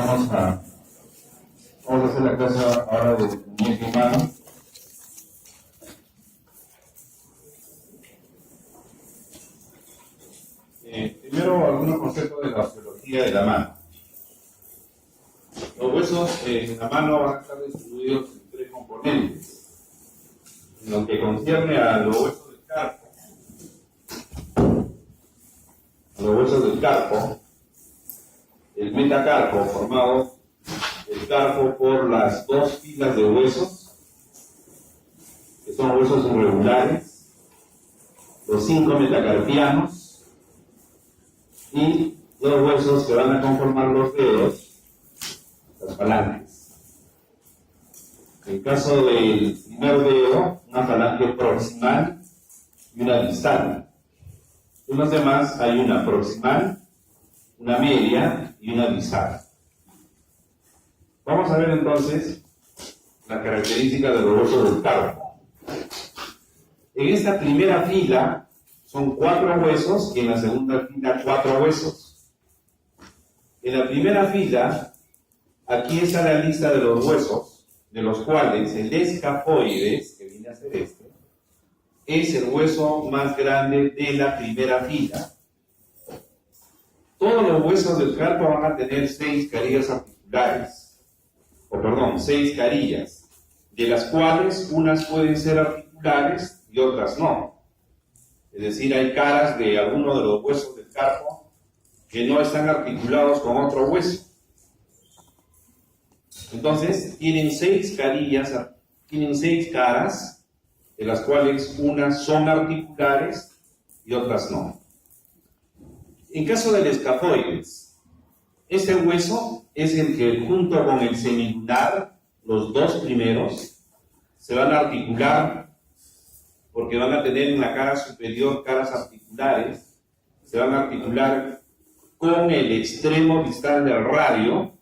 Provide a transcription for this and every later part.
Vamos a hacer la clase ahora de muñeca humana. Primero, algunos conceptos de la osteología de la mano. Los huesos en la mano van a estar distribuidos en tres componentes. En lo que concierne a los huesos del carpo, el metacarpo formado el carpo por las dos filas de huesos, que son huesos irregulares, los 5 metacarpianos, y los huesos que van a conformar los dedos, las falanges. En el caso del primer dedo, una falange proximal y una distal. En los demás hay una proximal, una media y una distal. Vamos a ver entonces las características de los huesos del carpo. En esta primera fila son 4 huesos y en la segunda fila 4 huesos. En la primera fila, aquí está la lista de los huesos, de los cuales el escafoides, que viene a ser este, es el hueso más grande de la primera fila. Todos los huesos del carpo van a tener 6 carillas articulares, 6 carillas, de las cuales unas pueden ser articulares y otras no. Es decir, hay caras de algunos de los huesos del carpo que no están articulados con otro hueso. Entonces, tienen 6 carillas, tienen 6 caras, de las cuales unas son articulares y otras no. En caso del escafoides, este hueso es el que junto con el semilunar, los dos primeros, se van a articular porque van a tener en la cara superior caras articulares, se van a articular con el extremo distal del radio,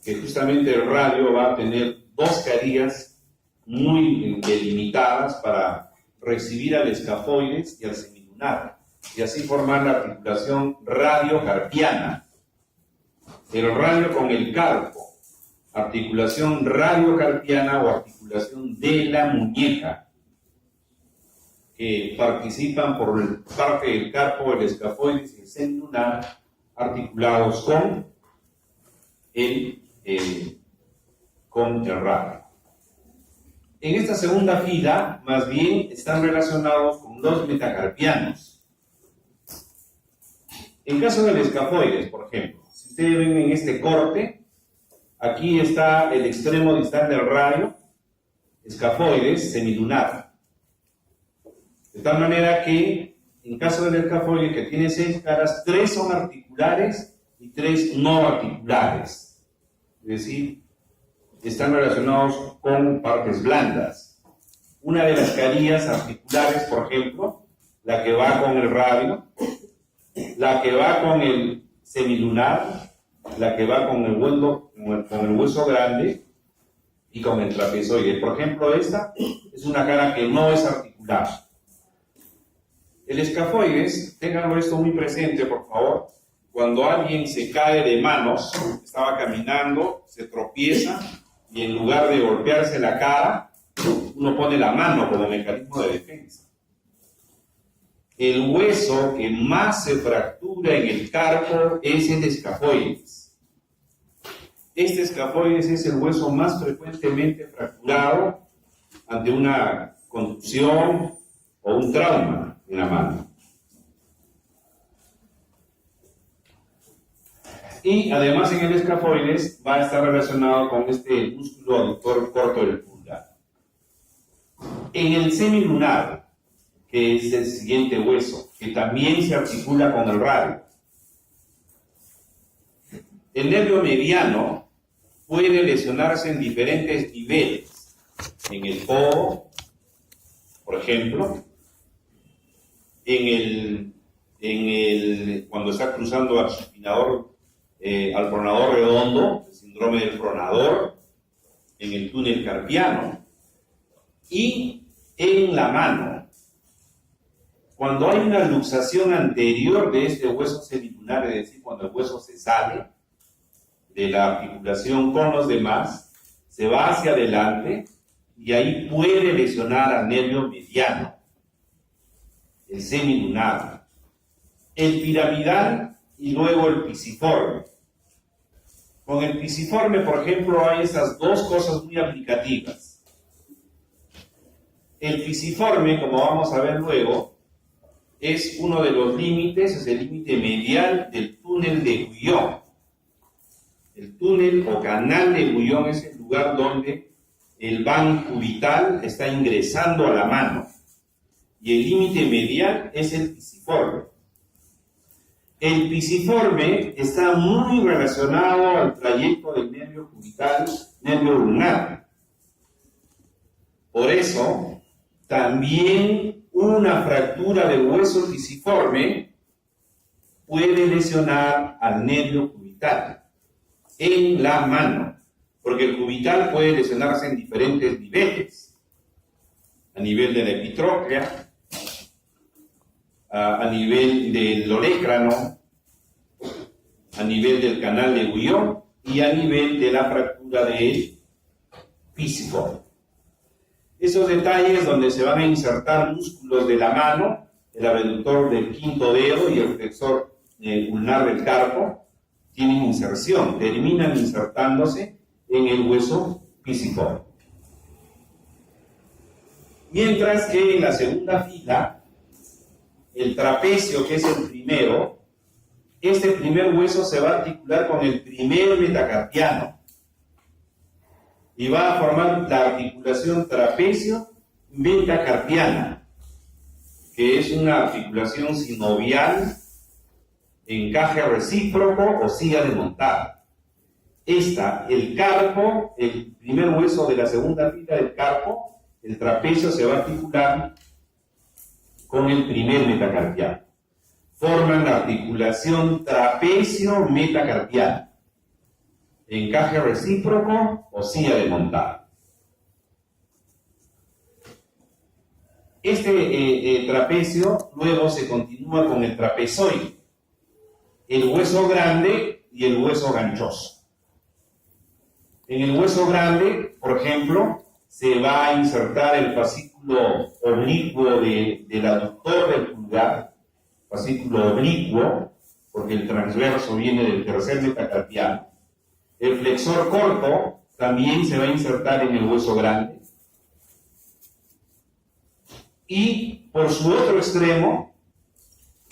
que justamente el radio va a tener 2 carillas muy delimitadas para recibir al escafoides y al semilunar, y así formar la articulación radiocarpiana. El radio con el carpo, articulación radiocarpiana o articulación de la muñeca, que participan por parte del carpo, el escafoides y el semilunar, articulados con el radio. En esta segunda fila, más bien, están relacionados con los metacarpianos. En caso del escafoides, por ejemplo, si ustedes ven en este corte, aquí está el extremo distal del radio, escafoides, semilunar. De tal manera que, en caso del escafoides, que tiene 6 caras, 3 son articulares y 3 no articulares. Es decir, están relacionados con partes blandas. Una de las carillas articulares, por ejemplo, la que va con el radio, la que va con el semilunar, la que va con el hueso grande y con el trapezoide. Por ejemplo, esta es una cara que no es articular. El escafoides, ténganlo esto muy presente, por favor. Cuando alguien se cae de manos, estaba caminando, se tropieza, y en lugar de golpearse la cara, uno pone la mano como mecanismo de defensa. El hueso que más se fractura en el carpo es el escafoides. Este escafoides es el hueso más frecuentemente fracturado ante una contusión o un trauma en la mano. Y además en el escafoides va a estar relacionado con este músculo aductor corto del pulgar. En el semilunar, que es el siguiente hueso, que también se articula con el radio, el nervio mediano puede lesionarse en diferentes niveles. En el codo, por ejemplo, cuando está cruzando al supinador, al pronador redondo, el síndrome del pronador, en el túnel carpiano, y en la mano. Cuando hay una luxación anterior de este hueso semilunar, es decir, cuando el hueso se sale, de la articulación con los demás, se va hacia adelante y ahí puede lesionar al nervio mediano, el semilunar, el piramidal y luego el pisiforme. Con el pisiforme, por ejemplo, hay esas dos cosas muy aplicativas. El pisiforme, como vamos a ver luego, es uno de los límites, es el límite medial del túnel de Guyon. El túnel o canal de Guyon es el lugar donde el banco cubital está ingresando a la mano. Y el límite medial es el pisiforme. El pisiforme está muy relacionado al trayecto del nervio cubital, nervio ulnar. Por eso, también una fractura del hueso pisiforme puede lesionar al nervio cubital en la mano, porque el cubital puede lesionarse en diferentes niveles, a nivel de la epitróclea, a nivel del olecrano, a nivel del canal de Guyon y a nivel de la fractura del pisiforme. Esos detalles donde se van a insertar músculos de la mano, el abductor del quinto dedo y el flexor ulnar del carpo, tienen inserción, terminan insertándose en el hueso pisiforme. Mientras que en la segunda fila, el trapecio, que es el primero, este primer hueso se va a articular con el primer metacarpiano y va a formar la articulación trapecio-metacarpiana, que es una articulación sinovial, encaje recíproco o silla de montar. El carpo, el primer hueso de la segunda fila del carpo, el trapecio se va a articular con el primer metacarpiano. Forman la articulación trapecio-metacarpiana, encaje recíproco o silla de montar. Este trapecio luego se continúa con el trapezoide, el hueso grande y el hueso ganchoso. En el hueso grande, por ejemplo, se va a insertar el fascículo oblicuo del aductor del pulgar, fascículo oblicuo, porque el transverso viene del tercer metacarpiano. El flexor corto también se va a insertar en el hueso grande. Y por su otro extremo,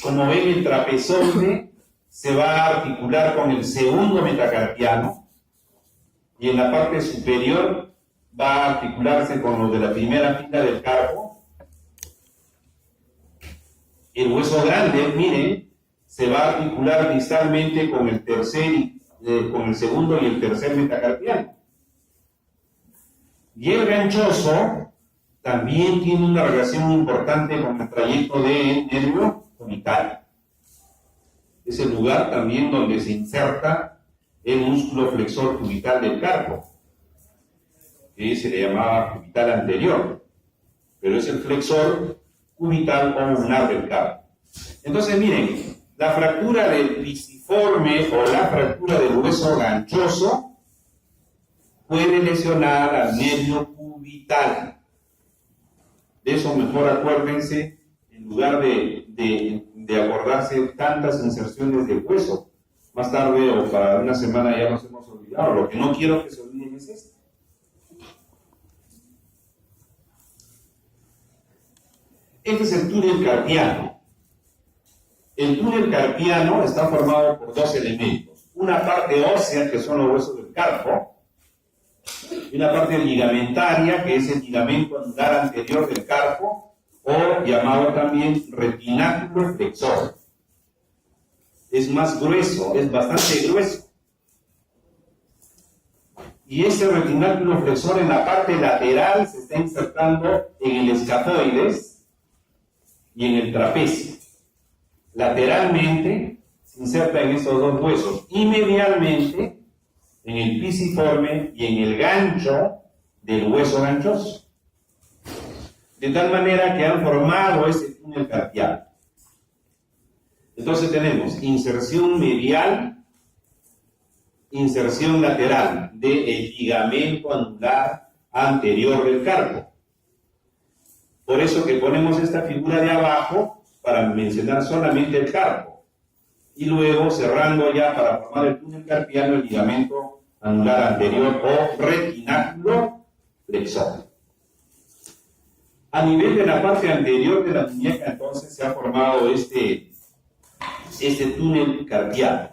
como ven, el trapezoide se va a articular con el segundo metacarpiano y en la parte superior va a articularse con los de la primera fila del carpo. El hueso grande, miren, se va a articular distalmente con el segundo y el tercer metacarpiano. Y el ganchoso también tiene una relación importante con el trayecto del nervio cubital. Es el lugar también donde se inserta el músculo flexor cubital del carpo, que se le llamaba cubital anterior, pero es el flexor cubital o ulnar del carpo. Entonces, miren, la fractura del pisiforme o la fractura del hueso ganchoso puede lesionar al nervio cubital. De eso mejor acuérdense, en lugar de acordarse tantas inserciones de hueso. Más tarde o para una semana ya nos hemos olvidado. Lo que no quiero que se olviden es esto. Este es el túnel carpiano. El túnel carpiano está formado por dos elementos. Una parte ósea, que son los huesos del carpo, y una parte ligamentaria, que es el ligamento anular anterior del carpo, o llamado también retináculo flexor. Es más grueso, es bastante grueso. Y ese retináculo flexor en la parte lateral se está insertando en el escafoides y en el trapecio. Lateralmente se inserta en estos dos huesos y medialmente en el pisiforme y en el gancho del hueso ganchoso. De tal manera que han formado este túnel carpiano. Entonces tenemos inserción medial inserción lateral del ligamento anular anterior del carpo. Por eso que ponemos esta figura de abajo para mencionar solamente el carpo. Y luego cerrando ya para formar el túnel carpiano el ligamento anular anterior o retináculo flexor. A nivel de la parte anterior de la muñeca entonces se ha formado este túnel carpiano,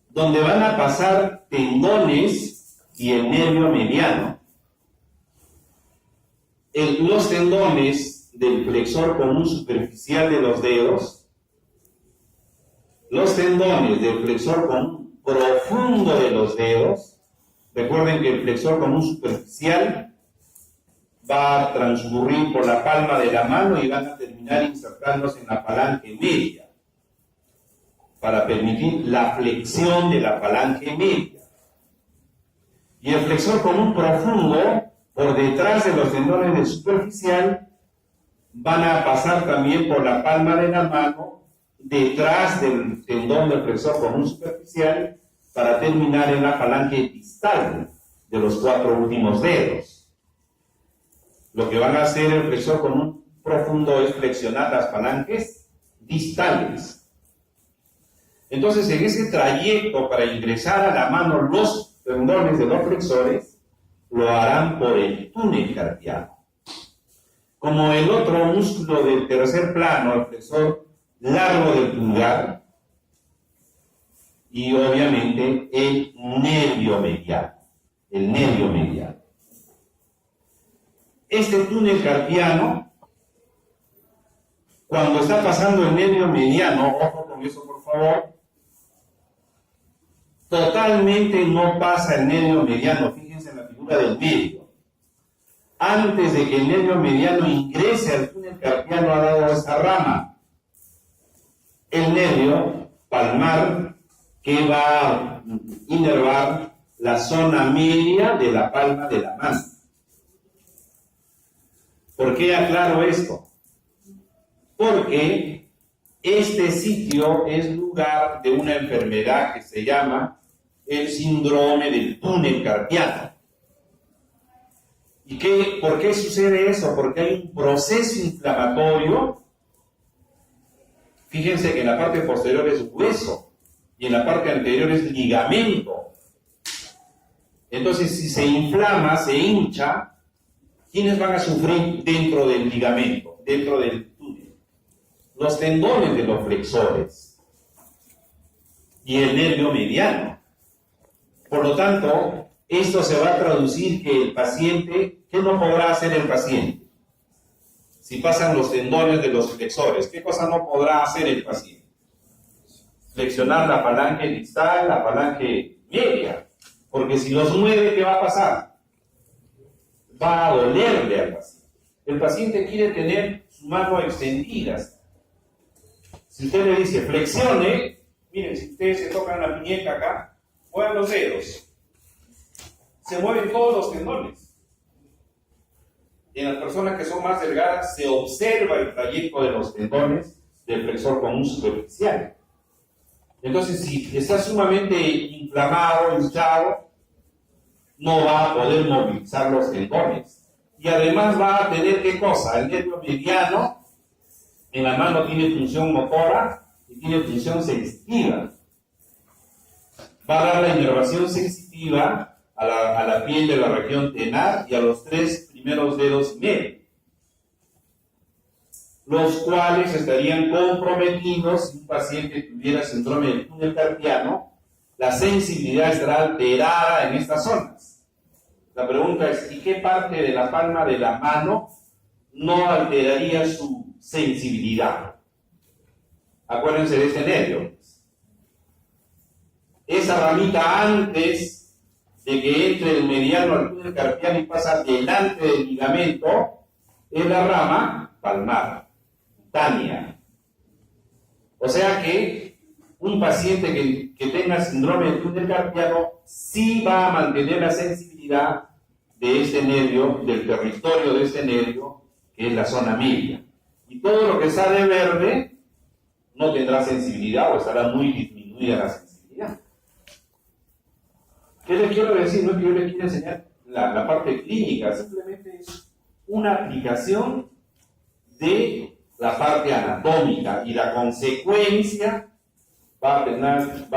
donde van a pasar tendones y el nervio mediano. Los tendones del flexor común superficial de los dedos, los tendones del flexor común profundo de los dedos. Recuerden que el flexor común superficial va a transcurrir por la palma de la mano y van a terminar insertándose en la falange media para permitir la flexión de la falange media. Y el flexor común profundo, por detrás de los tendones del superficial, van a pasar también por la palma de la mano, detrás del tendón del flexor común superficial, para terminar en la falange distal de los 4 últimos dedos. Lo que van a hacer el flexor común profundo es flexionar las falanges distales. Entonces, en ese trayecto para ingresar a la mano los tendones de los flexores, lo harán por el túnel carpiano. Como el otro músculo del tercer plano, el flexor largo del pulgar, y obviamente el nervio mediano. El nervio mediano. Este túnel carpiano, cuando está pasando el nervio mediano, ojo con eso por favor, totalmente no pasa el nervio mediano. Fíjense en la figura del medio. Antes de que el nervio mediano ingrese al túnel carpiano ha dado esta rama. El nervio palmar que va a inervar la zona media de la palma de la mano. ¿Por qué aclaro esto? Porque este sitio es lugar de una enfermedad que se llama el síndrome del túnel carpiano. ¿Y por qué sucede eso? Porque hay un proceso inflamatorio. Fíjense que en la parte posterior es hueso y en la parte anterior es ligamento. Entonces, si se inflama, se hincha, ¿quiénes van a sufrir dentro del ligamento, dentro del túnel? Los tendones de los flexores y el nervio mediano. Por lo tanto, esto se va a traducir que el paciente, ¿qué no podrá hacer el paciente? Si pasan los tendones de los flexores, ¿qué cosa no podrá hacer el paciente? Flexionar la falange distal, la falange media. Porque si los mueve, ¿qué va a pasar? Va a dolerle al paciente. El paciente quiere tener su mano extendida. Si usted le dice flexione, miren, si ustedes se tocan la muñeca acá, muevan los dedos. Se mueven todos los tendones. En las personas que son más delgadas se observa el trayecto de los tendones del flexor común superficial. Entonces, si está sumamente inflamado, hinchado, no va a poder movilizar los tendones. Y además va a tener, ¿qué cosa? El nervio mediano en la mano tiene función motora y tiene función sensitiva. Va a dar la inervación sensitiva a la piel de la región tenar y a los 3 primeros dedos medios, los cuales estarían comprometidos si un paciente tuviera síndrome del túnel carpiano. La sensibilidad estará alterada en estas zonas. La pregunta es, ¿y qué parte de la palma de la mano no alteraría su sensibilidad? Acuérdense de este nervio. Esa ramita antes de que entre el mediano al túnel carpiano y pasa delante del ligamento es la rama palmar, cutánea. O sea que un paciente que tenga síndrome del túnel carpiano sí va a mantener la sensibilidad de este nervio, del territorio de este nervio, que es la zona media. Y todo lo que sale verde no tendrá sensibilidad o estará muy disminuida la sensibilidad. ¿Qué les quiero decir? No es que yo les quiera enseñar la parte clínica, simplemente es una aplicación de la parte anatómica y la consecuencia va a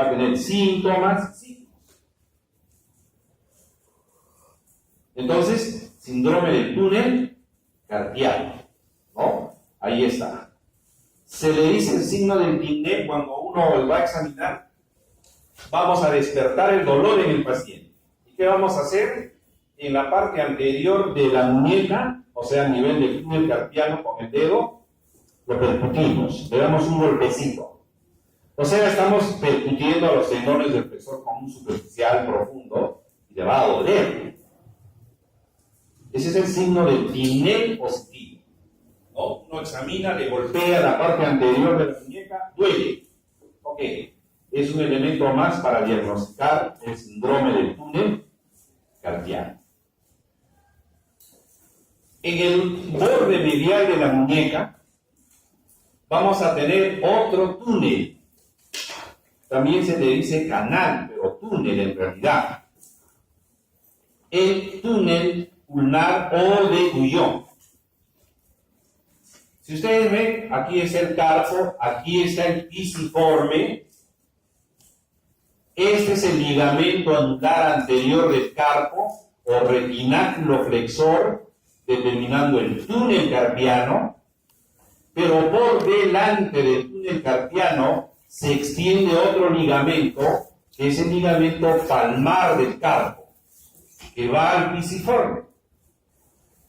tener síntomas, signos. Entonces, síndrome del túnel carpiano, ¿no? Ahí está. Se le dice el signo del Tinel cuando uno lo va a examinar. Vamos a despertar el dolor en el paciente. ¿Y qué vamos a hacer? En la parte anterior de la muñeca, o sea, a nivel del túnel carpiano con el dedo, lo percutimos, le damos un golpecito. O sea, estamos percutiendo a los tendones del flexor común superficial profundo y le va a doler. Ese es el signo del Tinel positivo, ¿no? Uno examina, le golpea la parte anterior de la muñeca, duele. Ok, es un elemento más para diagnosticar el síndrome del túnel carpiano. En el borde medial de la muñeca vamos a tener otro túnel. También se le dice canal, pero túnel en realidad. El túnel ulnar o de Guyon. Si ustedes ven, aquí está el carpo, aquí está el pisiforme. Este es el ligamento anular anterior del carpo o retináculo flexor, determinando el túnel carpiano, pero por delante del túnel carpiano se extiende otro ligamento, que es el ligamento palmar del carpo, que va al pisiforme.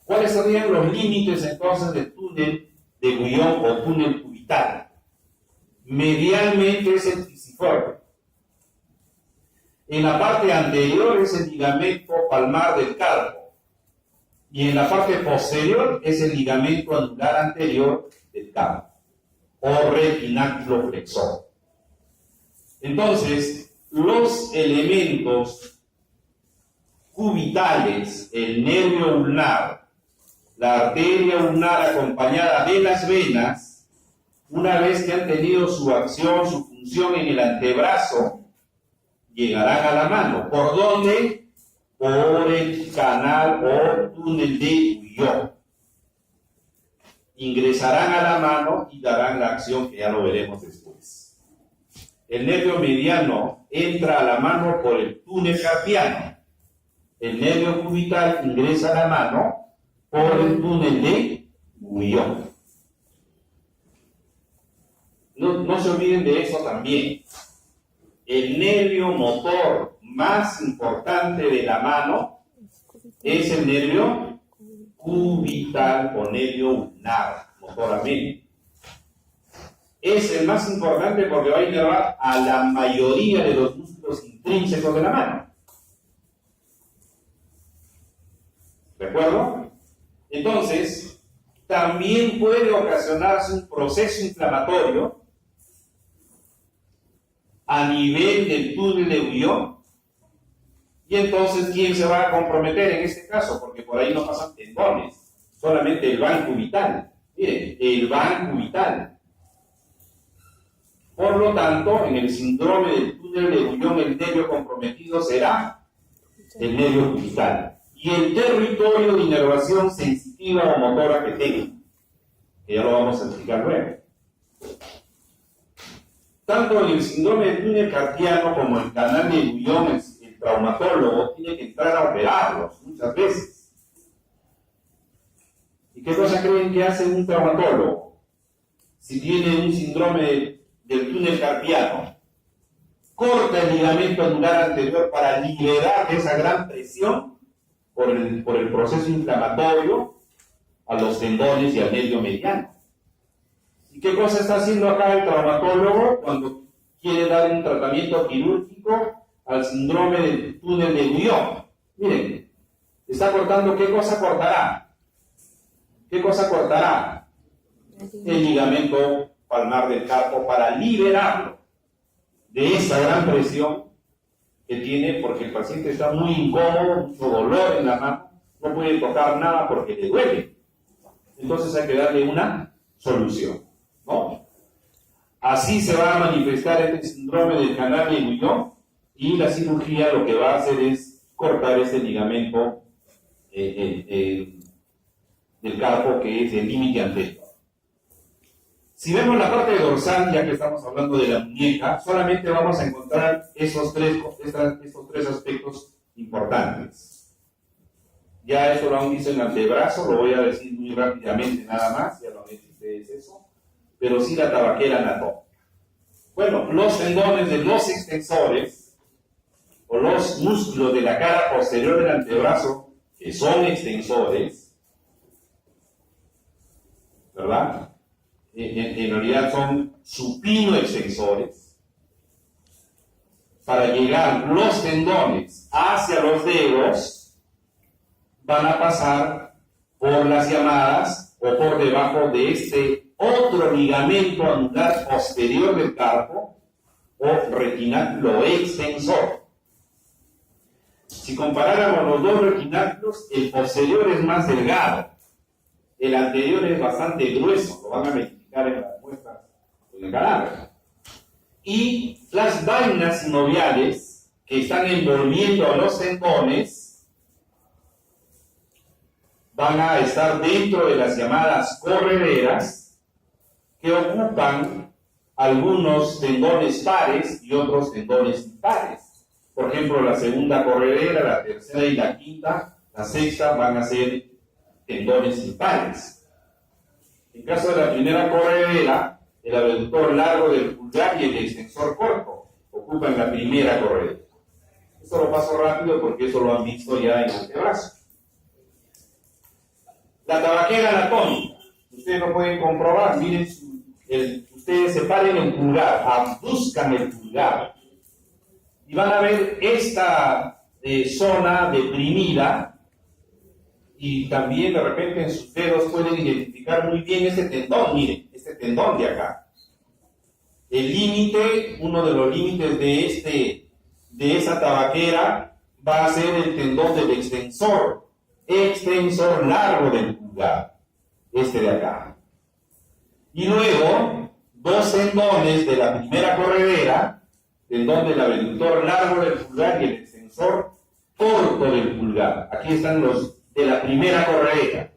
¿Cuáles serían los límites entonces del túnel de Guyon o túnel cubital? Medialmente es el pisiforme. En la parte anterior es el ligamento palmar del carpo. Y en la parte posterior es el ligamento anular anterior del carpo, o retináculo flexor. Entonces, los elementos cubitales, el nervio ulnar, la arteria ulnar acompañada de las venas, una vez que han tenido su acción, su función en el antebrazo, llegarán a la mano. ¿Por dónde? Por el canal o túnel de Guyon. Ingresarán a la mano y darán la acción que ya lo veremos después. El nervio mediano entra a la mano por el túnel carpiano. El nervio cubital ingresa a la mano por el túnel de Guyon. No se olviden de eso también. El nervio motor más importante de la mano es el nervio cubital o nervio ulnar, motoramente. Es el más importante porque va a inervar a la mayoría de los músculos intrínsecos de la mano. ¿De acuerdo? Entonces, también puede ocasionarse un proceso inflamatorio a nivel del túnel de Guyon. Y entonces, ¿quién se va a comprometer en este caso? Porque por ahí no pasan tendones, solamente el van cubital. Miren, el van cubital. Por lo tanto, en el síndrome del túnel de Guyon, el nervio comprometido será el nervio cubital. Y el territorio de inervación sensitiva o motora que tenga, que ya lo vamos a explicar luego. Tanto en el síndrome del túnel carpiano como en el canal de Guyon, el traumatólogo tiene que entrar a operarlos muchas veces. ¿Y qué cosa creen que hace un traumatólogo? Si tiene un síndrome del túnel carpiano, corta el ligamento anular anterior para liberar de esa gran presión por el proceso inflamatorio a los tendones y al nervio mediano. ¿Y qué cosa está haciendo acá el traumatólogo cuando quiere dar un tratamiento quirúrgico al síndrome del túnel de Guyon? Miren, está cortando, ¿qué cosa cortará? ¿Qué cosa cortará? El ligamento palmar del carpo para liberarlo de esa gran presión que tiene, porque el paciente está muy incómodo, mucho dolor en la mano, no puede tocar nada porque le duele. Entonces hay que darle una solución, ¿no? Así se va a manifestar este síndrome del canal de Guyon y la cirugía lo que va a hacer es cortar este ligamento del carpo, que es el límite anterior. Si vemos la parte dorsal, ya que estamos hablando de la muñeca, solamente vamos a encontrar estos tres aspectos importantes. Ya eso lo han visto en el antebrazo, lo voy a decir muy rápidamente nada más, ya lo han visto ustedes eso, pero sí la tabaquera anatómica. Bueno, los tendones de los extensores, o los músculos de la cara posterior del antebrazo, que son extensores, ¿verdad? En realidad son supino-extensores. Para llegar los tendones hacia los dedos, van a pasar por las llamadas o por debajo de este otro ligamento anular posterior del carpo o retináculo extensor. Si comparáramos los dos retináculos, el posterior es más delgado, el anterior es bastante grueso, lo van a verificar en las muestras del cadáver. Y las vainas sinoviales que están envolviendo a los tendones van a estar dentro de las llamadas correderas, que ocupan algunos tendones pares y otros tendones impares. Por ejemplo, la segunda corredera, la tercera y la quinta, la sexta van a ser tendones impares. En caso de la primera corredera, el abductor largo del pulgar y el extensor corto ocupan la primera corredera. Esto lo paso rápido porque eso lo han visto ya en el antebrazo. La tabaquera anatómica, ustedes lo pueden comprobar, miren, ustedes separen el pulgar, abduzcan el pulgar y van a ver esta zona deprimida, y también de repente en sus dedos pueden identificar muy bien este tendón. Miren, este tendón de acá. El límite, uno de los límites de esa tabaquera va a ser el tendón del extensor largo del pulgar, este de acá. Y luego, dos tendones de la primera corredera, tendón del abductor largo del pulgar y el extensor corto del pulgar. Aquí están los de la primera corredera,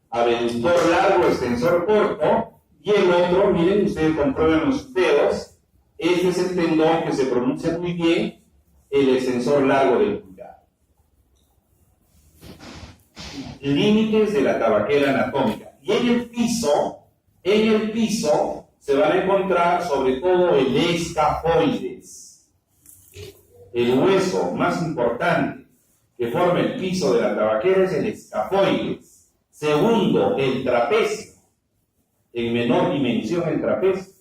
abductor largo, extensor corto, y el otro, miren, ustedes comprueben los dedos, este es el tendón que se pronuncia muy bien, el extensor largo del pulgar. Límites de la tabaquera anatómica. Y en el piso se van a encontrar sobre todo el escafoides, el hueso más importante que forma el piso de la tabaquera es el escafoides. Segundo, el trapecio, en menor dimensión el trapecio.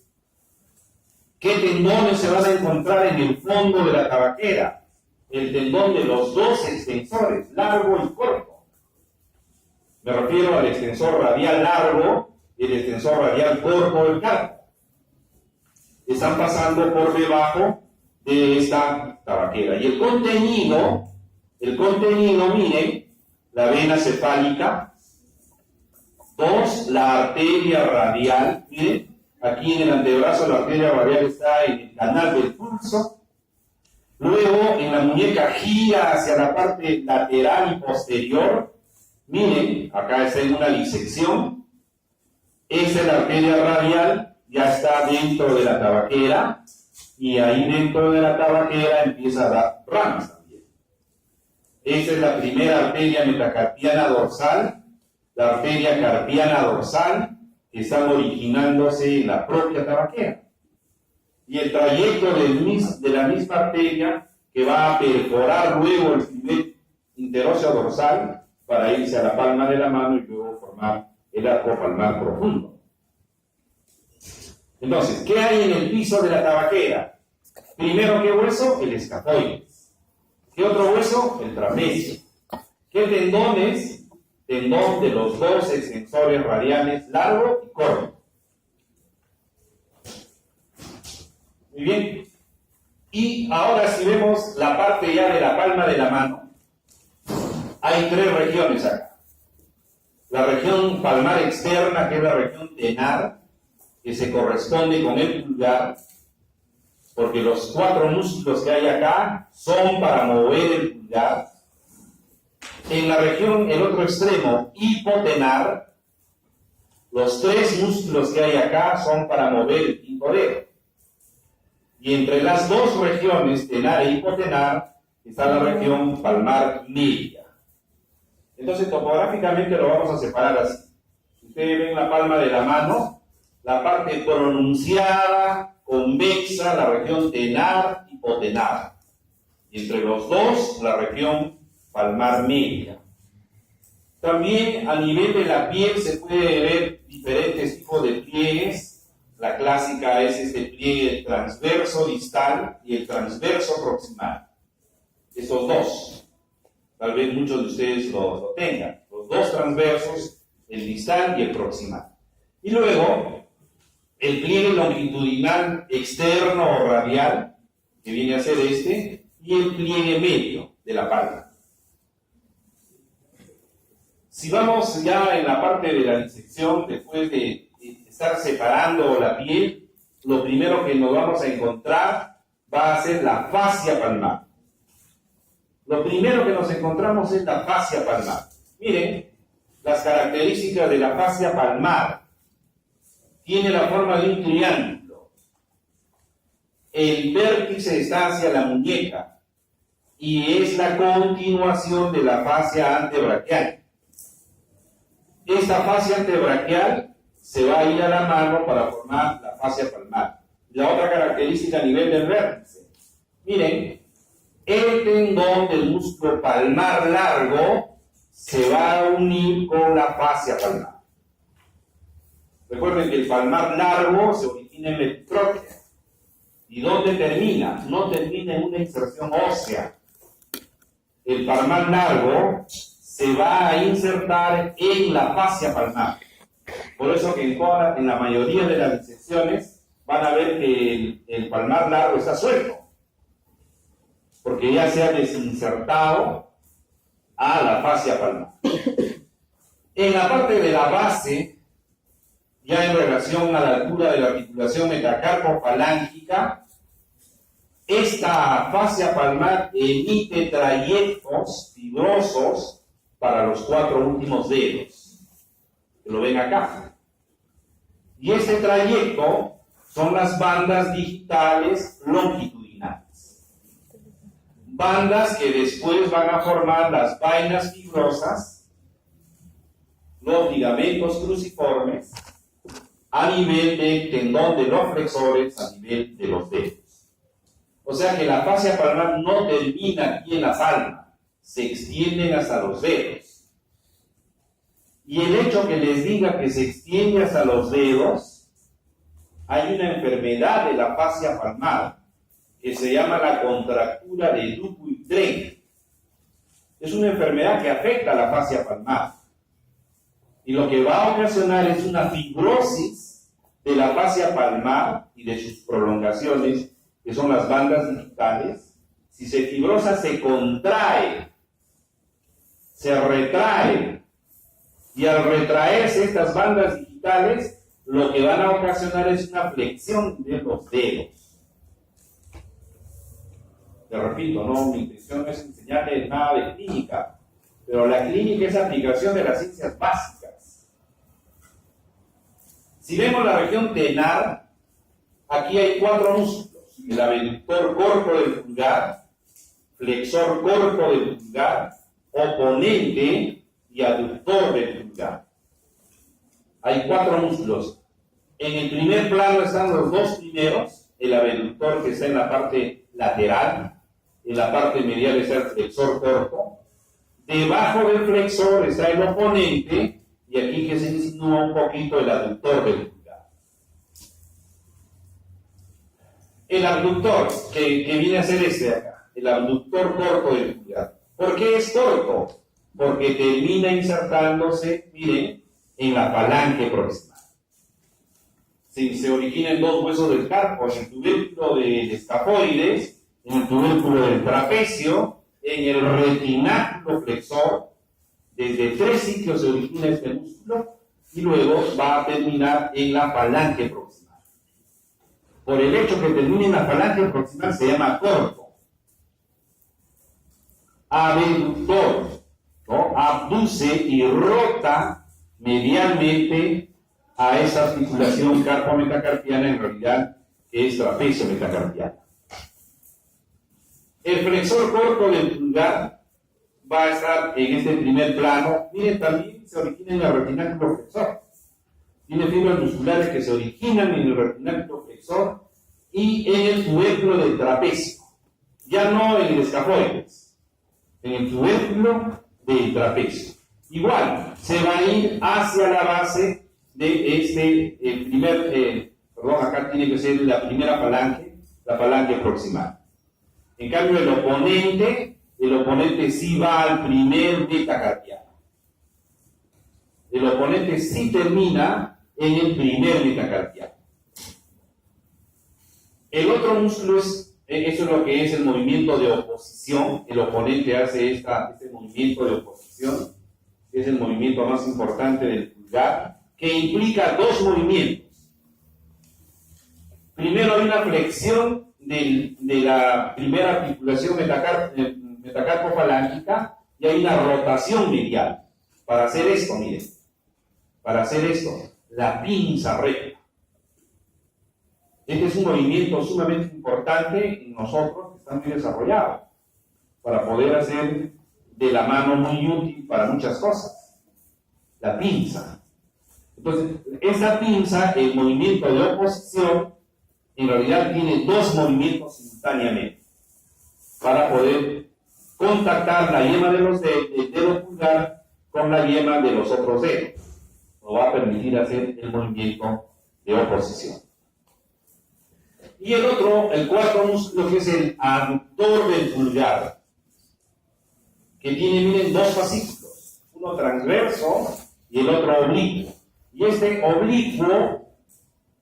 ¿Qué tendones se van a encontrar en el fondo de la tabaquera? El tendón de los dos extensores, largo y corto. Me refiero al extensor radial largo y el extensor radial corto del carpo. Están pasando por debajo de esta tabaquera. Y el contenido, miren, la vena cefálica. 2, la arteria radial. Miren, aquí en el antebrazo la arteria radial está en el canal del pulso. Luego en la muñeca gira hacia la parte lateral y posterior. Miren, acá está en una disección. Esa es la arteria radial, ya está dentro de la tabaquera. Y ahí dentro de la tabaquera empieza a dar ramas también. Esta es la primera arteria metacarpiana dorsal, la arteria carpiana dorsal, que están originándose en la propia tabaquera. Y el trayecto de la misma arteria que va a perforar luego el primer interóseo dorsal para irse a la palma de la mano y luego formar el arco palmar profundo. Entonces, ¿qué hay en el piso de la tabaquera? Primero, ¿qué hueso? El escafoides. ¿Qué otro hueso? El trapecio. ¿Qué tendones? Tendón de los dos extensores radiales, largo y corto. Muy bien. Y ahora si vemos la parte ya de la palma de la mano, hay 3 regiones acá. La región palmar externa, que es la región tenar, que se corresponde con el pulgar. porque los 4 músculos que hay acá son para mover el pulgar. En la región, el otro extremo, hipotenar, los 3 músculos que hay acá son para mover el quinto dedo. Y entre las 2 regiones, tenar e hipotenar, está la región palmar media. Entonces, topográficamente lo vamos a separar así. Si ustedes ven la palma de la mano, la parte pronunciada, convexa, la región tenar, hipotenar. Y entre los 2, la región palmar media. También a nivel de la piel se puede ver diferentes tipos de pliegues. La clásica es este pliegue transverso distal y el transverso proximal. Estos 2. Tal vez muchos de ustedes lo tengan. Los 2 transversos, el distal y el proximal. Y luego, el pliegue longitudinal externo o radial, que viene a ser este, y el pliegue medio de la palma. Si vamos ya en la parte de la disección, después de estar separando la piel, lo primero que nos vamos a encontrar va a ser la fascia palmar. Lo primero que nos encontramos es la fascia palmar. Miren las características de la fascia palmar. Tiene la forma de un triángulo. El vértice está hacia la muñeca y es la continuación de la fascia antebraquial. Esta fascia antebraquial se va a ir a la mano para formar la fascia palmar. La otra característica a nivel del vértice. Miren, el tendón del músculo palmar largo se va a unir con la fascia palmar. Recuerden que el palmar largo se origina en la epitróquea. ¿Y dónde termina? No termina en una inserción ósea. El palmar largo se va a insertar en la fascia palmar. Por eso que en la mayoría de las disecciones van a ver que el palmar largo está suelto, porque ya se ha desinsertado a la fascia palmar. En la parte de la base, ya en relación a la altura de la articulación metacarpo-falángica, esta fascia palmar emite trayectos fibrosos para los 4 últimos dedos, que lo ven acá. Y ese trayecto son las bandas digitales longitudinales. Bandas que después van a formar las vainas fibrosas, los ligamentos cruciformes, a nivel del tendón de los flexores, a nivel de los dedos. O sea que la fascia palmar no termina aquí en la palma, se extienden hasta los dedos. Y el hecho que les diga que se extiende hasta los dedos, hay una enfermedad de la fascia palmar que se llama la contractura de Dupuytren. Es una enfermedad que afecta a la fascia palmar. Y lo que va a ocasionar es una fibrosis de la fascia palmar y de sus prolongaciones, que son las bandas digitales. Si se fibrosa, se contrae, se retrae, y al retraerse estas bandas digitales, lo que van a ocasionar es una flexión de los dedos. Te repito, no, mi intención no es enseñarles nada de clínica, pero la clínica es aplicación de las ciencias básicas. Si vemos la región tenar, aquí hay 4 músculos: el abductor corto del pulgar, flexor corto del pulgar, oponente y aductor del pulgar. Hay 4 músculos. En el primer plano están los 2 primeros, el abductor que está en la parte lateral, en la parte medial está el flexor corto. Debajo del flexor está el oponente, y aquí que se insinúa un poquito el aductor del pulgar. El abductor, que viene a ser este de acá, el abductor corto del pulgar. ¿Por qué es corto? Porque termina insertándose, miren, en la falange proximal. Se origina en 2 huesos del carpo, en el tubérculo del escafoides, en el tubérculo del trapecio, en el retináculo flexor. Desde 3 sitios se origina este músculo y luego va a terminar en la falange proximal. por el hecho que termine en la falange proximal, se llama corto. Abductor, ¿no? Abduce y rota medialmente a esa articulación carpo-metacarpiana, en realidad que es trapecio metacarpiana. El flexor corto del pulgar va a estar en este primer plano. Miren, también se origina en el retináculo flexor. Tiene fibras musculares que se originan en el retináculo flexor y en el tubérculo del trapecio. Ya no en el escafoides, en el tubérculo del trapecio. Igual, se va a ir hacia la base de este acá tiene que ser la primera falange, la falange proximal. En cambio, el oponente sí va al primer metacarpiano. El oponente sí termina en el primer metacarpiano. El otro músculo eso es lo que es el movimiento de oposición. El oponente hace este movimiento de oposición, que es el movimiento más importante del pulgar, que implica dos movimientos. Primero hay una flexión de la primera articulación metacarpofalángica y hay una rotación medial. Para hacer esto, miren, la pinza recta. Este es un movimiento sumamente importante en nosotros, que está muy desarrollado, para poder hacer de la mano muy útil para muchas cosas. La pinza. Entonces, esa pinza, el movimiento de oposición, en realidad tiene dos movimientos simultáneamente para poder contactar la yema del dedo pulgar con la yema de los otros dedos. Nos va a permitir hacer el movimiento de oposición. Y el cuarto músculo, que es el aductor del pulgar, que tiene, miren, dos fascículos, uno transverso y el otro oblicuo. Y este oblicuo,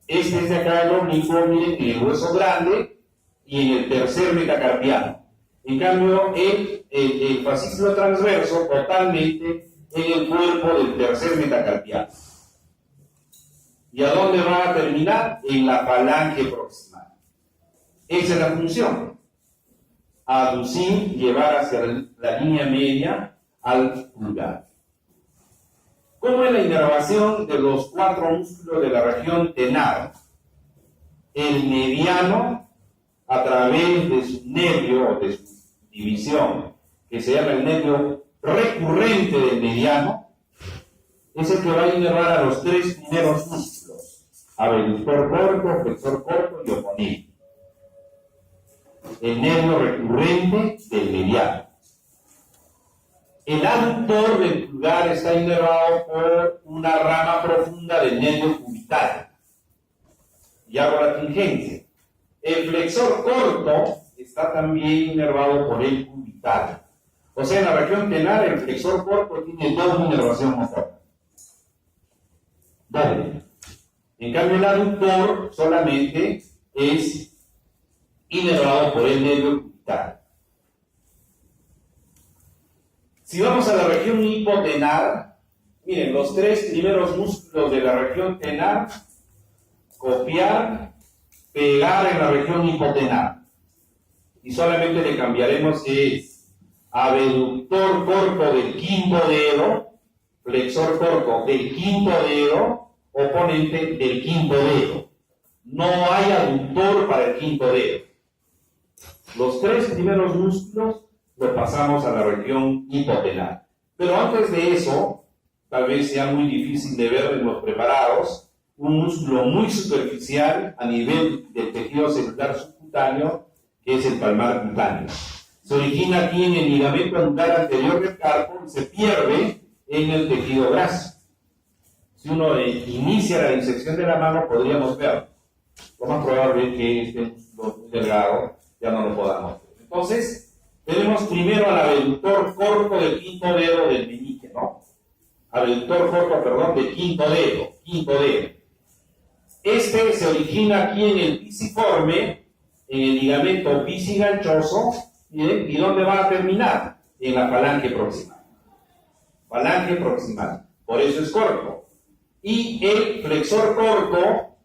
este es de acá el oblicuo, miren, en el hueso grande y en el tercer metacarpiano. En cambio, el fascículo transverso totalmente en el cuerpo del tercer metacarpiano. ¿Y a dónde va a terminar? En la falange proximal. Esa es la función. Aducir, llevar hacia la línea media al pulgar. ¿Cómo es la inervación de los cuatro músculos de la región tenar? El mediano, a través de su nervio o de su división, que se llama el nervio recurrente del mediano, es el que va a inervar a los tres primeros músculos: abductor corto, flexor corto y oponente. El nervio recurrente del mediano. El aductor del pulgar está inervado por una rama profunda del nervio cubital. Y hago la tingencia. El flexor corto está también inervado por el cubital. O sea, en la región tenar, el flexor corto tiene doble inervación motora. Doble. En cambio, el aductor solamente es inervado por el nervio cubital. Si vamos a la región hipotenar, miren, los tres primeros músculos de la región tenar, copiar, pegar en la región hipotenar. Y solamente le cambiaremos que es abductor corto del quinto dedo, flexor corto del quinto dedo, oponente del quinto dedo. No hay aductor para el quinto dedo. Los tres primeros músculos los pasamos a la región hipotenar. Pero antes de eso, tal vez sea muy difícil de ver en los preparados, un músculo muy superficial a nivel del tejido celular subcutáneo, que es el palmar cutáneo. Se origina aquí en el ligamento anular anterior del carpo y se pierde en el tejido graso. Si uno inicia la disección de la mano, podríamos ver. Lo más probable es que este músculo muy delgado ya no lo podamos ver. Entonces, tenemos primero al abductor corto del quinto dedo del meñique, ¿no? Abductor corto, perdón, del quinto dedo. Este se origina aquí en el pisiforme, en el ligamento pisiganchoso, ¿y dónde va a terminar? En la falange proximal. Falange proximal. Por eso es corto. Y el flexor corto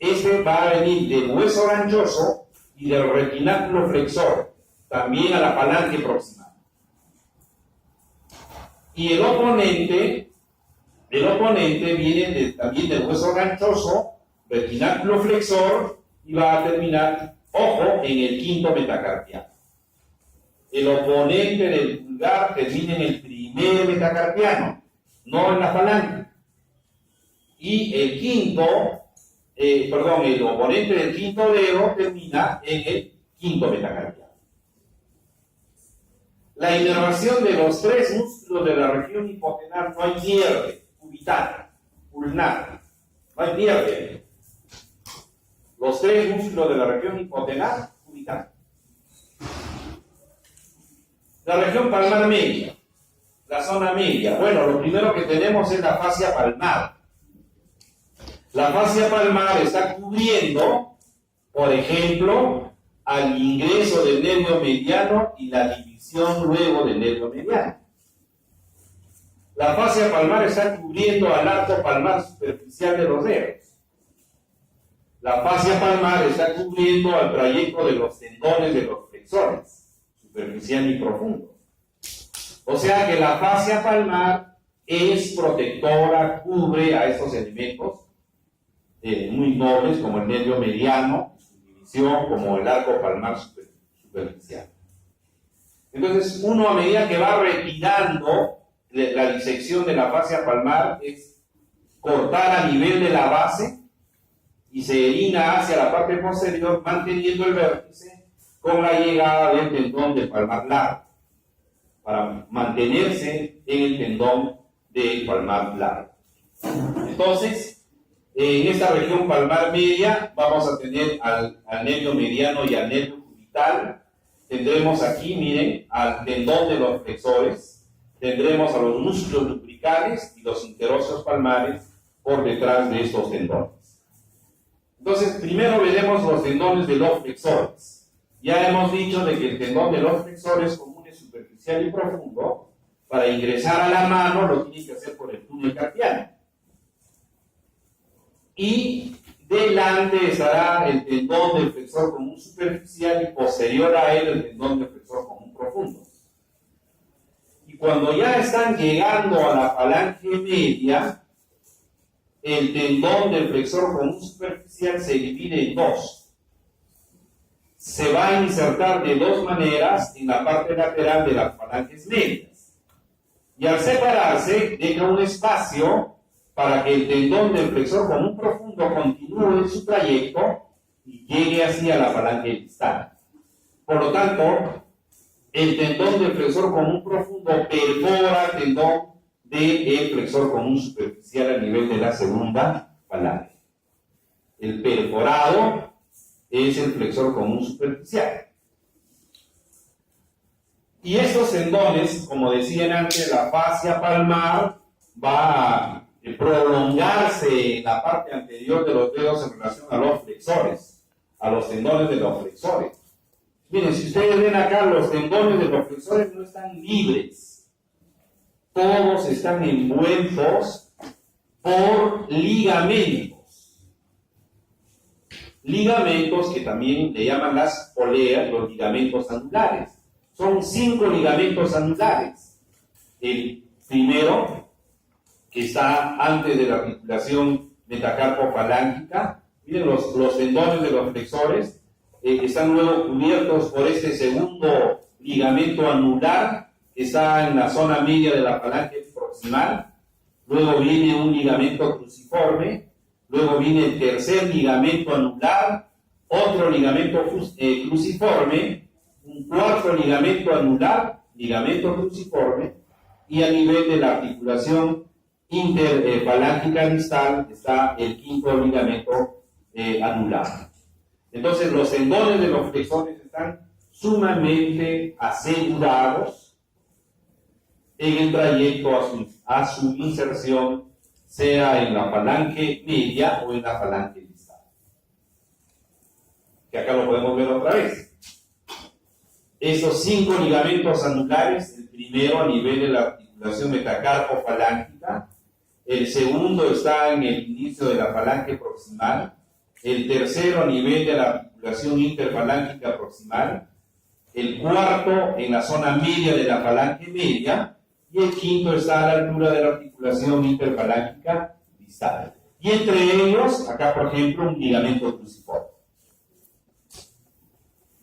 Este va a venir del hueso ganchoso y del retináculo flexor, también a la falange proximal. Y el oponente viene también del hueso ganchoso, retináculo flexor, y va a terminar, ojo, en el quinto metacarpiano. El oponente del pulgar termina en el primer metacarpiano, no en la falange. Y el oponente del quinto dedo termina en el quinto metacarpiano. La inervación de los tres músculos de la región hipotenar no hay pierde, cubital, ulnar, no hay pierde. Los tres músculos de la región hipotenar, cubital. La región palmar media, la zona media. Bueno, lo primero que tenemos es la fascia palmar. La fascia palmar está cubriendo, por ejemplo, al ingreso del nervio mediano y la división luego del nervio mediano. La fascia palmar está cubriendo al arco palmar superficial de los dedos. La fascia palmar está cubriendo al trayecto de los tendones de los flexores, superficial y profundo. O sea que la fascia palmar es protectora, cubre a estos elementos muy nobles como el nervio mediano, su división, como el arco palmar superficial. Entonces, uno a medida que va retirando la disección de la fascia palmar es cortar a nivel de la base y se orina hacia la parte posterior, manteniendo el vértice con la llegada del tendón del palmar largo, para mantenerse en el tendón del palmar largo. Entonces, en esta región palmar media vamos a tener al nervio mediano y al nervio cubital. Tendremos aquí, miren, al tendón de los flexores, tendremos a los músculos lumbricales y los interóseos palmares por detrás de estos tendones. Entonces, primero veremos los tendones de los flexores. Ya hemos dicho de que el tendón de los flexores común es superficial y profundo. Para ingresar a la mano lo tiene que hacer por el túnel carpiano. Y delante estará el tendón del flexor común superficial y posterior a él el tendón del flexor común profundo. Y cuando ya están llegando a la falange media, el tendón del flexor común superficial se divide en dos. Se va a insertar de dos maneras en la parte lateral de las falanges medias. Y al separarse, deja un espacio para que el tendón del flexor común profundo continúe su trayecto y llegue así a la falange distal. Por lo tanto, el tendón del flexor común profundo perfora el tendón del flexor común superficial a nivel de la segunda falange. El perforado es el flexor común superficial. Y estos tendones, como decían antes, la fascia palmar va a prolongarse en la parte anterior de los dedos en relación a los flexores, a los tendones de los flexores. Miren, si ustedes ven acá, los tendones de los flexores no están libres. Todos están envueltos por ligamentos. Ligamentos que también le llaman las poleas, los ligamentos anulares. Son 5 ligamentos anulares. El primero, que está antes de la articulación metacarpofalángica, miren los tendones de los flexores, están luego cubiertos por este segundo ligamento anular, que está en la zona media de la falange proximal. Luego viene un ligamento cruciforme, luego viene el tercer ligamento anular, otro ligamento cruciforme, un cuarto ligamento anular, ligamento cruciforme, y a nivel de la articulación interfalángica distal está el quinto ligamento anular. Entonces los tendones de los flexores están sumamente asegurados en el trayecto a su inserción, sea en la falange media o en la falange distal. Que acá lo podemos ver otra vez. Esos 5 ligamentos anulares, el primero a nivel de la articulación metacarpofalángica, el segundo está en el inicio de la falange proximal, el tercero a nivel de la articulación interfalángica proximal, el cuarto en la zona media de la falange media, y el quinto está a la altura de la articulación interfalángica distal. Y entre ellos, acá por ejemplo, un ligamento cruciforme.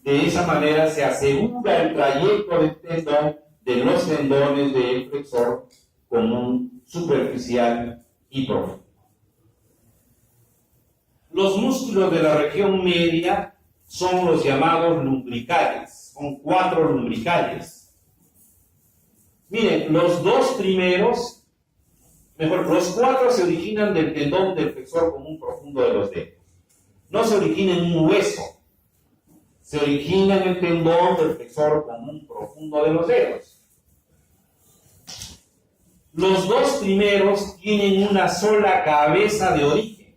De esa manera se asegura el trayecto del tendón de los tendones del flexor común superficial y profundo. Los músculos de la región media son los llamados lumbricales. Son 4 lumbricales. Miren, los 2 primeros, los 4 se originan del tendón del flexor común profundo de los dedos. No se origina en un hueso. Se origina en el tendón del flexor común profundo de los dedos. Los 2 primeros tienen una sola cabeza de origen.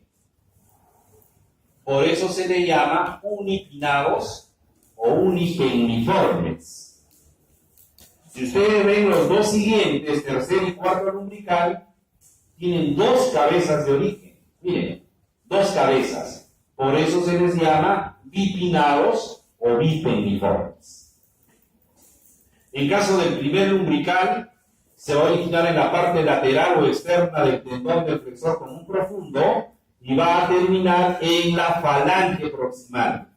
Por eso se le llama unipinnados o unipenniformes. Si ustedes ven los 2 siguientes, tercer y cuarto lumbrical, tienen 2 cabezas de origen. Miren, 2 cabezas. Por eso se les llama bipinnados o bipenniformes. En caso del primer lumbrical, se va a originar en la parte lateral o externa del tendón del flexor común profundo y va a terminar en la falange proximal.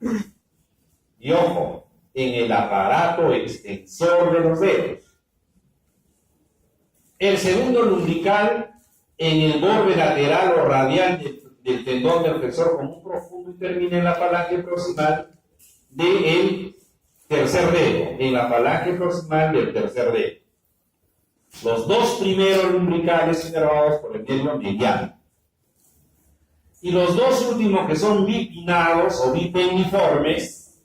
Y ojo, en el aparato extensor de los dedos. El segundo lumbrical en el borde lateral o radial del tendón del flexor común profundo y termina en la falange proximal del tercer dedo, en la falange proximal del tercer dedo. Los 2 primeros lumbricales inervados por el nervio mediano. Y los 2 últimos que son bipinnados o bipenniformes,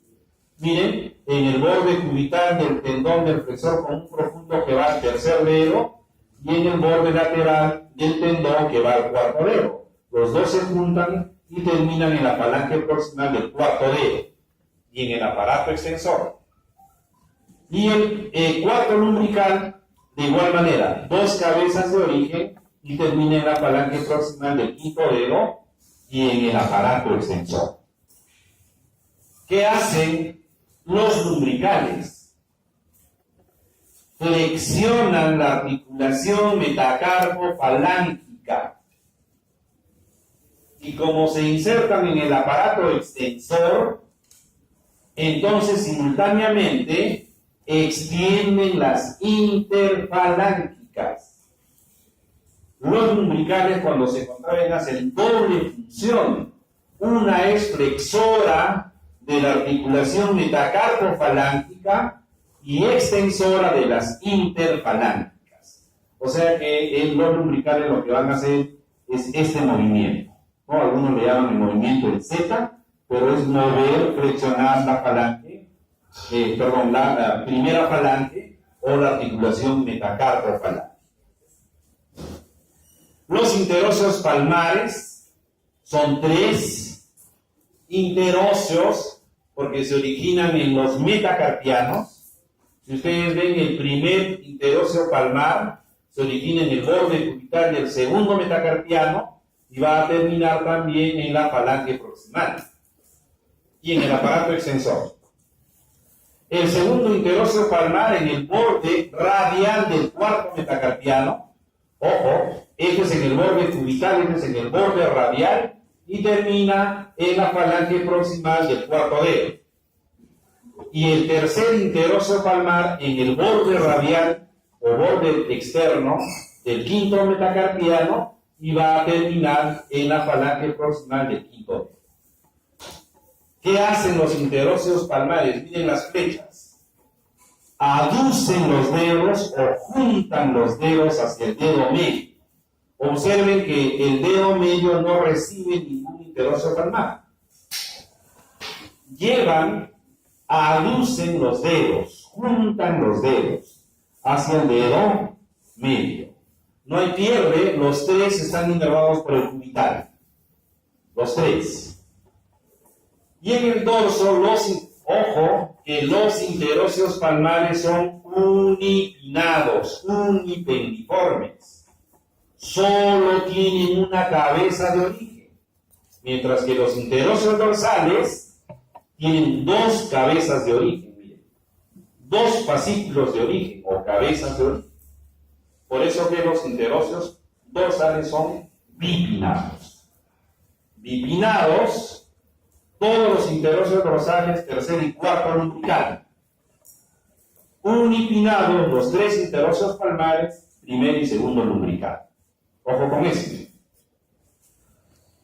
miren, en el borde cubital del tendón del flexor común profundo que va al tercer dedo y en el borde lateral del tendón que va al cuarto dedo. Los 2 se juntan y terminan en la falange proximal del cuarto dedo y en el aparato extensor. Y el cuarto lumbrical, de igual manera, 2 cabezas de origen y termina en la falange proximal del quinto dedo y en el aparato extensor. ¿Qué hacen los lumbricales? Flexionan la articulación metacarpo-falángica. Y como se insertan en el aparato extensor, entonces simultáneamente extienden las interfalángicas. Los lumbricales, cuando se contraen, hacen doble función. Una es flexora de la articulación metacarpofalángica y extensora de las interfalángicas. O sea que los lumbricales lo que van a hacer es este movimiento, ¿no? Algunos le llaman el movimiento del Z, pero es mover, flexionar la falange, la primera falange o la articulación metacarpofalángica. Los interóseos palmares son 3 interóseos porque se originan en los metacarpianos. Si ustedes ven, el primer interóseo palmar se origina en el borde cubital del segundo metacarpiano y va a terminar también en la falange proximal y en el aparato extensor. El segundo interóseo palmar en el borde radial del cuarto metacarpiano. Ojo, este es en el borde cubital, este es en el borde radial y termina en la falange proximal del cuarto dedo. Y el tercer interóseo palmar en el borde radial o borde externo del quinto metacarpiano y va a terminar en la falange proximal del quinto dedo. ¿Qué hacen los interóseos palmares? Miren las flechas. Aducen los dedos o juntan los dedos hacia el dedo medio. Observen que el dedo medio no recibe ningún interóseo palmar. Aducen los dedos, juntan los dedos hacia el dedo medio. No hay pierde, los 3 están inervados por el cubital. Los 3. Y en el dorso, ojo, que los interóseos palmares son unipinnados, unipenniformes. Solo tienen una cabeza de origen. mientras que los interóseos dorsales tienen dos cabezas de origen, miren, dos fascículos de origen o cabezas de origen. Por eso que los interóseos dorsales son bipinnados. Bipinnados, todos los interóseos dorsales, tercer y cuarto lumbrical. Unipinnados, los tres interóseos palmares, primer y segundo lumbrical. Ojo con esto.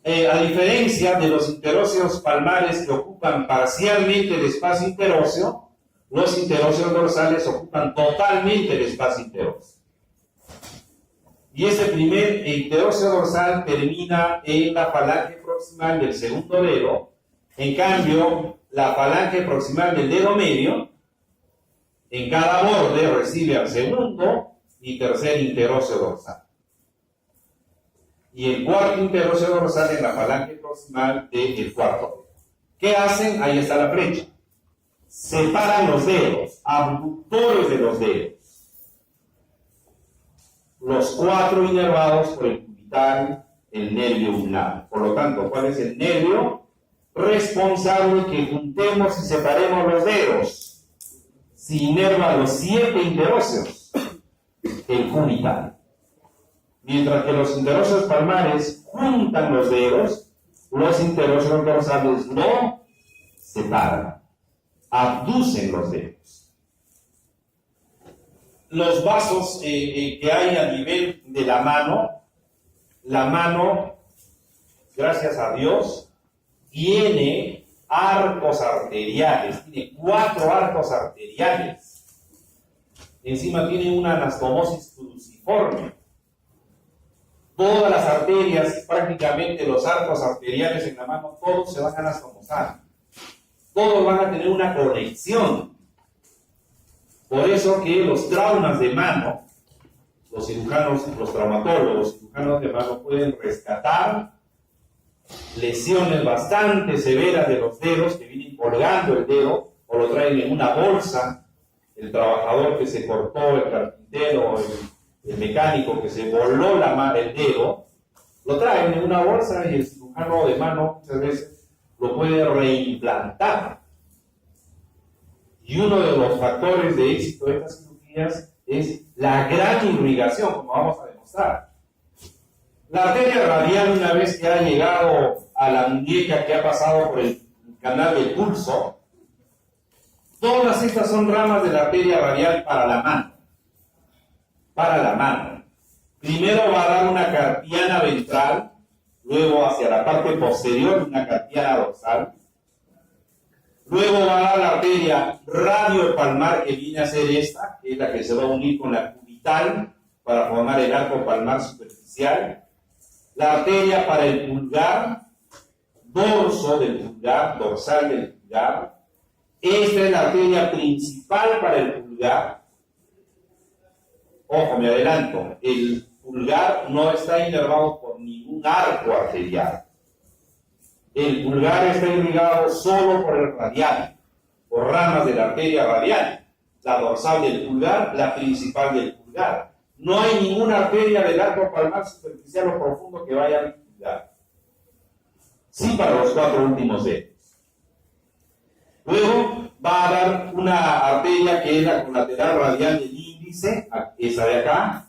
A diferencia de los interóseos palmares que ocupan parcialmente el espacio interóseo, los interóseos dorsales ocupan totalmente el espacio interóseo. Y ese primer interóseo dorsal termina en la falange proximal del segundo dedo. En cambio, la falange proximal del dedo medio, en cada borde recibe al segundo y tercer interóseo dorsal. Y el cuarto interóseo dorsal en la falange proximal del cuarto dedo. ¿Qué hacen? Ahí está la flecha. Separan los dedos, abductores de los dedos. Los cuatro inervados por el cubital, el nervio ulnar. Por lo tanto, ¿cuál es el nervio responsable que juntemos y separemos los dedos? Si inerva los 7 interóseos, el cubital. Mientras que los interóseos palmares juntan los dedos, los interóseos dorsales no separan, abducen los dedos. Los vasos que hay a nivel de la mano, gracias a Dios, tiene arcos arteriales, tiene 4 arcos arteriales. Encima tiene una anastomosis cruciforme. Todas las arterias, prácticamente los arcos arteriales en la mano, todos se van a anastomosar. Todos van a tener una conexión. Por eso que los traumas de mano, los cirujanos, los traumatólogos, los cirujanos de mano pueden rescatar lesiones bastante severas de los dedos que vienen colgando el dedo o lo traen en una bolsa. El trabajador que se cortó, el carpintero, el mecánico que se voló el dedo, lo traen en una bolsa y el cirujano de mano muchas veces lo puede reimplantar. Y uno de los factores de éxito de estas cirugías es la gran irrigación, como vamos a demostrar. La arteria radial, una vez que ha llegado a la muñeca, que ha pasado por el canal del pulso, todas estas son ramas de la arteria radial para la mano. Para la mano. Primero va a dar una carpiana ventral, luego hacia la parte posterior una carpiana dorsal. Luego va a dar la arteria radiopalmar, que viene a ser esta, que es la que se va a unir con la cubital para formar el arco palmar superficial. La arteria para el pulgar, dorso del pulgar, dorsal del pulgar. Esta es la arteria principal para el pulgar. Ojo, me adelanto, el pulgar no está inervado por ningún arco arterial. El pulgar está irrigado solo por el radial, por ramas de la arteria radial, la dorsal del pulgar, la principal del pulgar. No hay ninguna arteria del arco palmar superficial o profundo que vaya al pulgar. Sí, para los 4 últimos dedos. Luego va a dar una arteria que es la colateral radial del índice, esa de acá,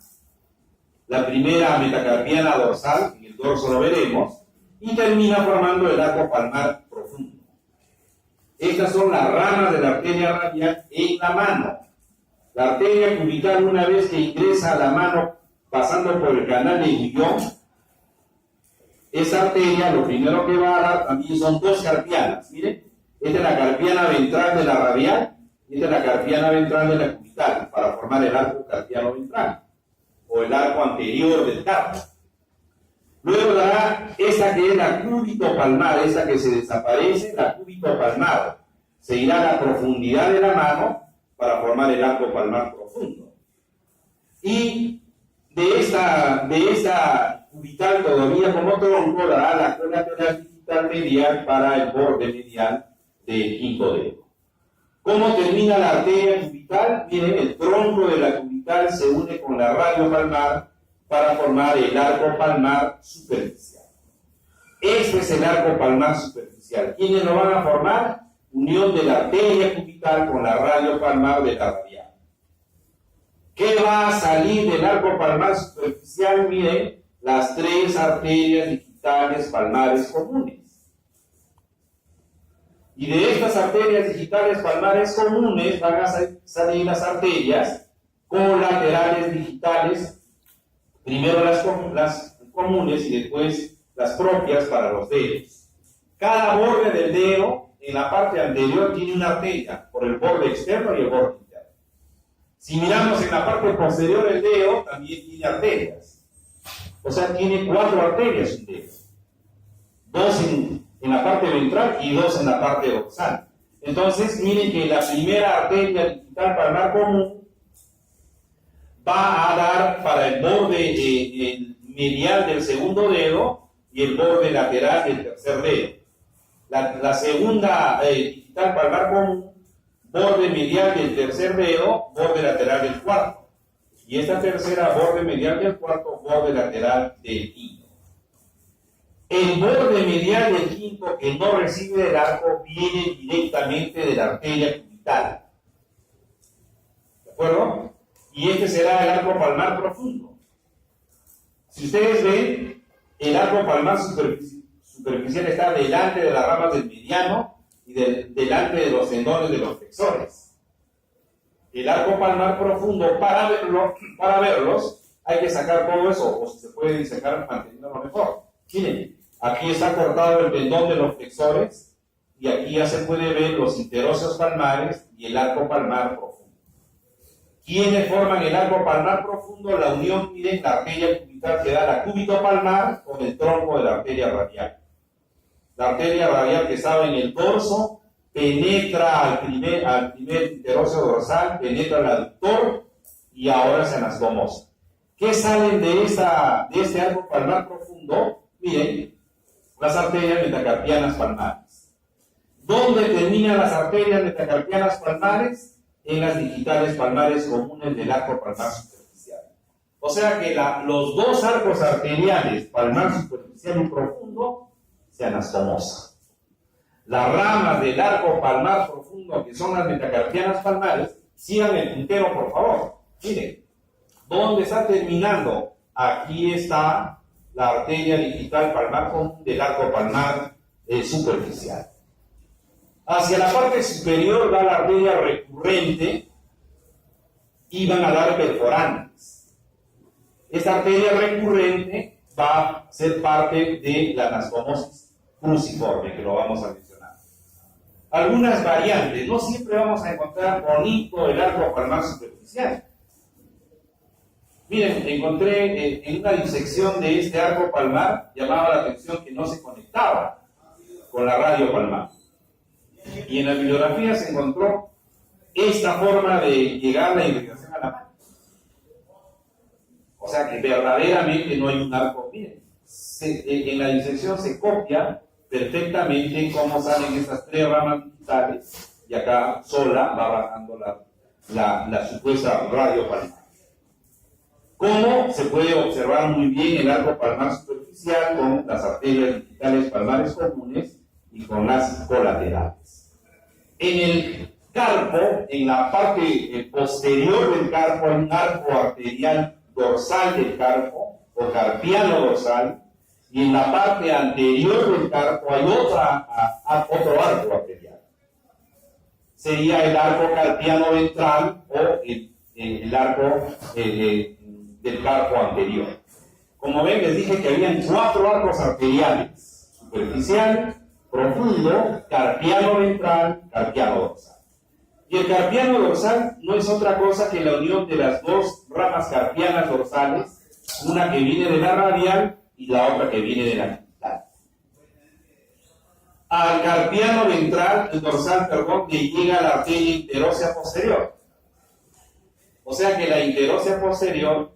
la primera metacarpiana dorsal, en el dorso lo veremos, y termina formando el arco palmar profundo. Estas son las ramas de la arteria radial en la mano. La arteria cubital, una vez que ingresa a la mano pasando por el canal de Guillón, esa arteria lo primero que va a dar también son 2 carpianas. Miren, esta es la carpiana ventral de la radial y esta es la carpiana ventral de la cubital para formar el arco carpiano ventral o el arco anterior del carpo. Luego dará esta que es la cúbito palmar, esta que se desaparece, la cúbito palmar. Se irá a la profundidad de la mano para formar el arco palmar profundo. Y de esta cubital todavía como tronco dará la colateral digital medial para el borde medial del quinto dedo. ¿Cómo termina la arteria cubital? Miren, el tronco de la cubital se une con la radio palmar para formar el arco palmar superficial. Este es el arco palmar superficial. ¿Quiénes lo van a formar? Unión de la arteria cubital con la radio palmar de la radial. ¿Qué va a salir del arco palmar superficial? Miren, las tres arterias digitales palmares comunes. Y de estas arterias digitales palmares comunes van a salir las arterias colaterales digitales, primero las comunes y después las propias para los dedos. Cada borde del dedo en la parte anterior tiene una arteria por el borde externo y el borde interno. Si miramos en la parte posterior del dedo, también tiene arterias. O sea, tiene 4 arterias un dedo. 2 en la parte ventral y 2 en la parte dorsal. Entonces, miren que la primera arteria digital palmar común va a dar para el borde medial del segundo dedo y el borde lateral del tercer dedo. La segunda digital palmar común, borde medial del tercer dedo, borde lateral del cuarto. Y esta tercera, borde medial del cuarto, borde lateral del quinto. El borde medial del quinto que no recibe del arco viene directamente de la arteria cubital. ¿De acuerdo? Y este será el arco palmar profundo. Si ustedes ven, el arco palmar superficial está delante de las ramas del mediano y delante de los tendones de los flexores. El arco palmar profundo, para verlos, hay que sacar todo eso, o si se puede disecar manteniéndolo mejor. Miren, aquí está cortado el tendón de los flexores y aquí ya se puede ver los interóseos palmares y el arco palmar profundo. ¿Quiénes forman el arco palmar profundo? La unión, miren, la arteria cubital que da la cúbito palmar con el tronco de la arteria radial. La arteria radial que estaba en el dorso penetra al primer interóseo dorsal, penetra al aductor y ahora se anastomosa. ¿Qué salen de este arco palmar profundo? Miren, las arterias metacarpianas palmares. ¿Dónde terminan las arterias metacarpianas palmares? En las digitales palmares comunes del arco palmar superficial. O sea que los dos arcos arteriales, palmar superficial y profundo, se anastomosan. Las ramas del arco palmar profundo, que son las metacarpianas palmares, sigan el puntero, por favor. Miren, ¿dónde está terminando? Aquí está la arteria digital palmar común del arco palmar superficial. Hacia la parte superior va la arteria recurrente y van a dar perforantes. Esta arteria recurrente va a ser parte de la anastomosis cruciforme, que lo vamos a mencionar. Algunas variantes, no siempre vamos a encontrar bonito el arco palmar superficial. Miren, encontré en una disección de este arco palmar, llamaba la atención que no se conectaba con la radio palmar. Y en la bibliografía se encontró esta forma de llegar la irrigación a la mano. O sea que verdaderamente no hay un arco. Miren, en la disección se copia perfectamente cómo salen estas 3 ramas digitales y acá sola va bajando la supuesta radio palmar. Como se puede observar muy bien el arco palmar superficial con las arterias digitales palmares comunes y con las colaterales. En el carpo, en la parte posterior del carpo, hay un arco arterial dorsal del carpo, o carpiano dorsal, y en la parte anterior del carpo hay otro arco arterial. Sería el arco carpiano ventral o el arco del carpo anterior. Como ven, les dije que habían 4 arcos arteriales: superficial, profundo, carpiano ventral, carpiano dorsal. Y el carpiano dorsal no es otra cosa que la unión de las 2 ramas carpianas dorsales, una que viene de la radial y la otra que viene de la digital. Al carpiano ventral, el dorsal, le llega la arteria interósea posterior. O sea que la interósea posterior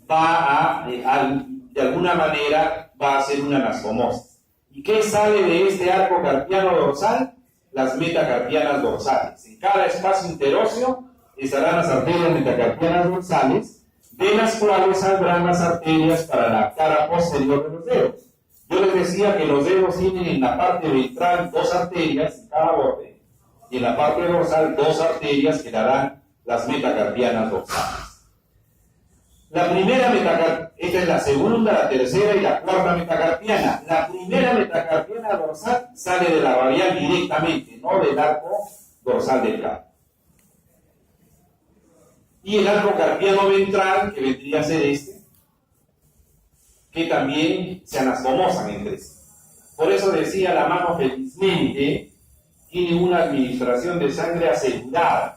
va de alguna manera, va a hacer una anastomosis. ¿Y qué sale de este arco carpiano dorsal? Las metacarpianas dorsales. En cada espacio interóseo estarán las arterias metacarpianas dorsales, de las cuales saldrán las arterias para la cara posterior de los dedos. Yo les decía que los dedos tienen en la parte ventral 2 arterias en cada borde, y en la parte dorsal 2 arterias que darán las metacarpianas dorsales. La primera metacarpiana, esta es la segunda, la tercera y la cuarta metacarpiana. La primera metacarpiana dorsal sale de la radial directamente, no del arco dorsal del carpo. Y el arco carpiano ventral, que vendría a ser este, que también se anastomosan entre sí. Por eso decía, la mano felizmente tiene una administración de sangre asegurada.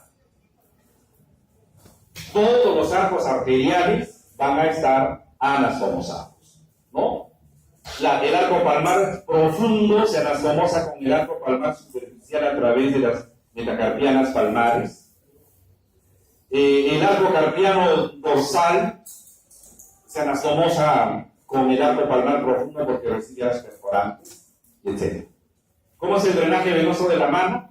Todos los arcos arteriales van a estar anastomosados, ¿no? El arco palmar profundo se anastomosa con el arco palmar superficial a través de las metacarpianas palmares. El arco carpiano dorsal se anastomosa con el arco palmar profundo porque recibe las perforantes, etc. ¿Cómo es el drenaje venoso de la mano?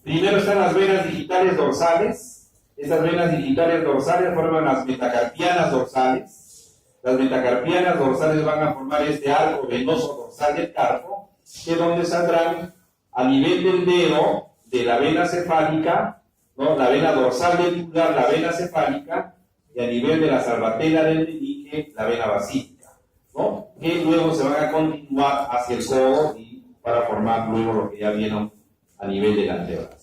Primero están las venas digitales dorsales. Estas venas digitales dorsales forman las metacarpianas dorsales. Las metacarpianas dorsales van a formar este arco venoso dorsal del carpo, que es donde saldrán a nivel del dedo de la vena cefálica, ¿no? La vena dorsal del pulgar, la vena cefálica, y a nivel de la salvatela del meñique, la vena basílica, ¿no? Que luego se van a continuar hacia el codo y para formar luego lo que ya vieron a nivel del antebrazo.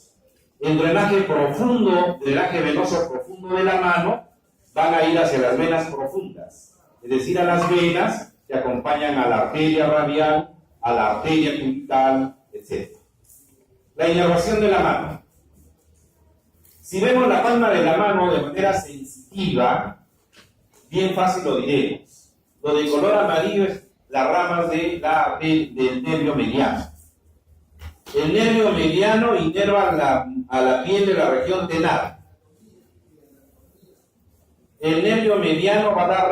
El drenaje profundo, drenaje venoso profundo de la mano, van a ir hacia las venas profundas, es decir, a las venas que acompañan a la arteria radial, a la arteria cubital, etc. La inervación de la mano. Si vemos la palma de la mano de manera sensitiva, bien fácil lo diremos. Lo de color amarillo es las ramas del nervio mediano. El nervio mediano inerva a la piel de la región tenar. El nervio mediano va a dar